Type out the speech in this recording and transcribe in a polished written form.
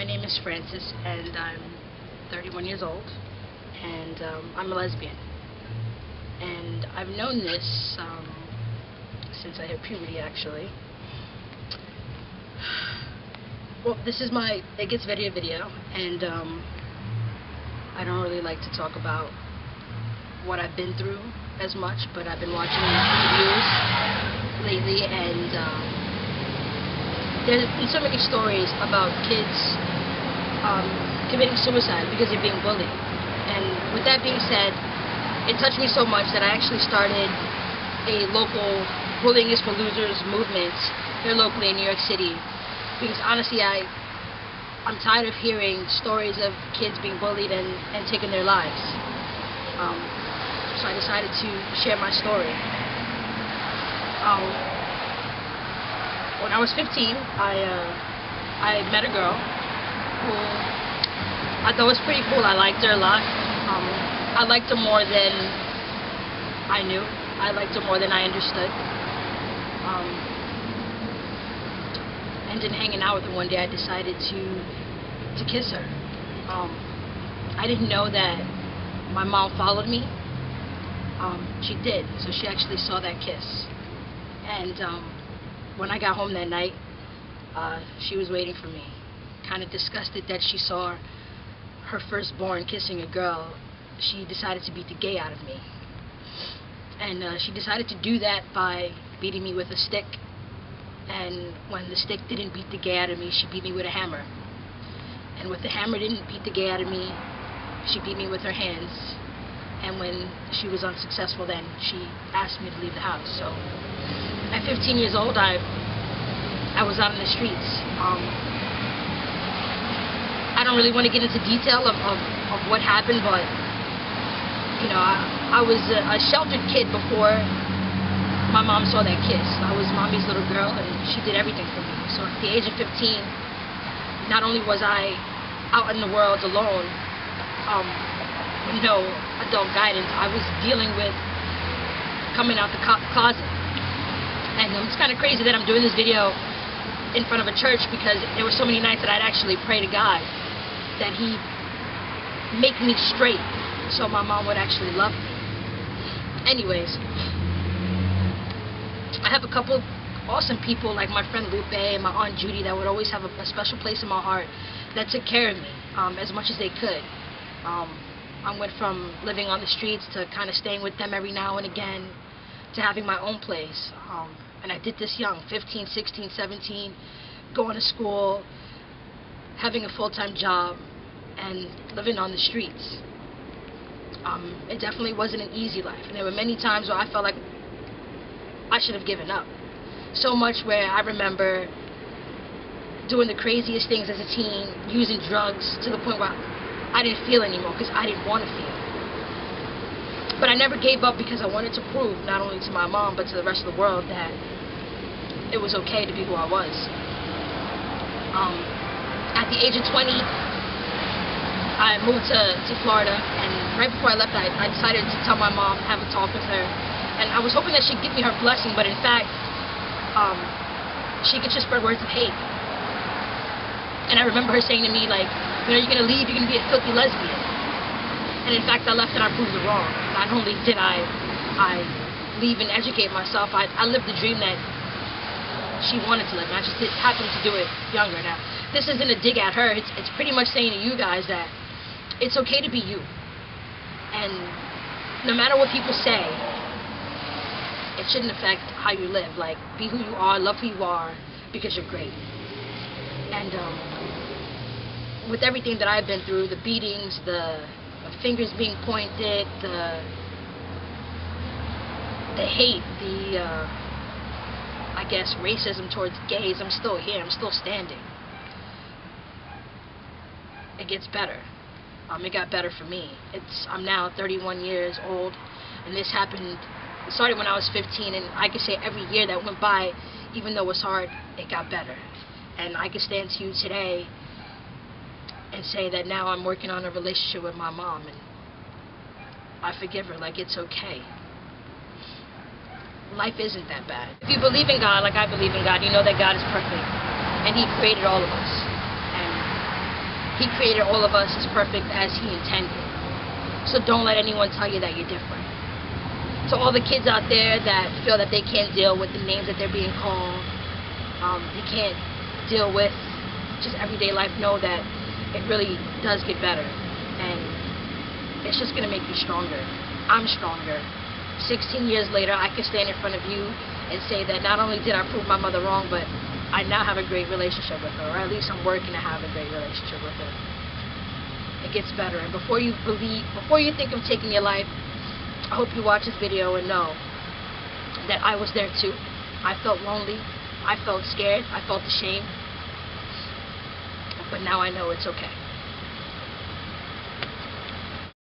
My name is Frances, and I'm 31 years old, and I'm a lesbian. And I've known this since I hit puberty, actually. Well, this is my It Gets video, and I don't really like to talk about what I've been through as much, but I've been watching videos lately, and there's been so many stories about kids committing suicide because they're being bullied. And with that being said, it touched me so much that I actually started a local Bullying is for Losers movement here locally in New York City, because honestly I'm tired of hearing stories of kids being bullied and taking their lives. So I decided to share my story. When I was 15, I met a girl who I thought was pretty cool. I liked her a lot. I liked her more than I knew. I liked her more than I understood. And in hanging out with her one day, I decided to kiss her. I didn't know that my mom followed me. She did, so she actually saw that kiss. And when I got home that night, she was waiting for me. Kind of disgusted that she saw her firstborn kissing a girl, she decided to beat the gay out of me. And she decided to do that by beating me with a stick. And when the stick didn't beat the gay out of me, she beat me with a hammer. And when the hammer didn't beat the gay out of me, she beat me with her hands. And when she was unsuccessful, then she asked me to leave the house. So at 15 years old, I was out in the streets. I don't really want to get into detail of what happened, but you know, I was a sheltered kid before my mom saw that kiss. I was mommy's little girl, and she did everything for me. So at the age of 15, not only was I out in the world alone, with no adult guidance, I was dealing with coming out the closet. And it's kind of crazy that I'm doing this video in front of a church, because there were so many nights that I'd actually pray to God that He make me straight so my mom would actually love me. Anyways, I have a couple awesome people like my friend Lupe and my Aunt Judy that would always have a special place in my heart that took care of me as much as they could. I went from living on the streets to kind of staying with them every now and again to having my own place. And I did this young, 15, 16, 17, going to school, having a full-time job, and living on the streets. It definitely wasn't an easy life, and there were many times where I felt like I should have given up. So much where I remember doing the craziest things as a teen, using drugs to the point where I didn't feel anymore because I didn't want to feel. But I never gave up because I wanted to prove, not only to my mom, but to the rest of the world, that it was okay to be who I was. At the age of 20, I moved to Florida, and right before I left, I decided to tell my mom, have a talk with her. And I was hoping that she'd give me her blessing, but in fact, she could just spread words of hate. And I remember her saying to me, like, you know, you're going to leave, you're going to be a filthy lesbian. And in fact, I left and I proved her wrong. Not only did I leave and educate myself, I lived the dream that she wanted to live, and I just happened to do it younger. Now, this isn't a dig at her. It's pretty much saying to you guys that it's okay to be you. And no matter what people say, it shouldn't affect how you live. Like, be who you are, love who you are, because you're great. And with everything that I've been through, the beatings, the fingers being pointed, the hate, I guess, racism towards gays, I'm still here, I'm still standing. It gets better. It got better for me. I'm now 31 years old, and this happened, it started when I was 15, and I could say every year that went by, even though it was hard, it got better. And I can stand to you today and say that now I'm working on a relationship with my mom, and I forgive her. Like, it's okay. Life isn't that bad. If you believe in God, like I believe in God, you know that God is perfect, and He created all of us. And He created all of us as perfect as He intended. So don't let anyone tell you that you're different. So all the kids out there that feel that they can't deal with the names that they're being called, they can't deal with just everyday life, know that it really does get better. And it's just going to make you stronger. I'm stronger. 16 years later, I can stand in front of you and say that not only did I prove my mother wrong, but I now have a great relationship with her, or at least I'm working to have a great relationship with her. It gets better. And before you think of taking your life, I hope you watch this video and know that I was there too. I felt lonely. I felt scared. I felt ashamed. But now I know it's okay.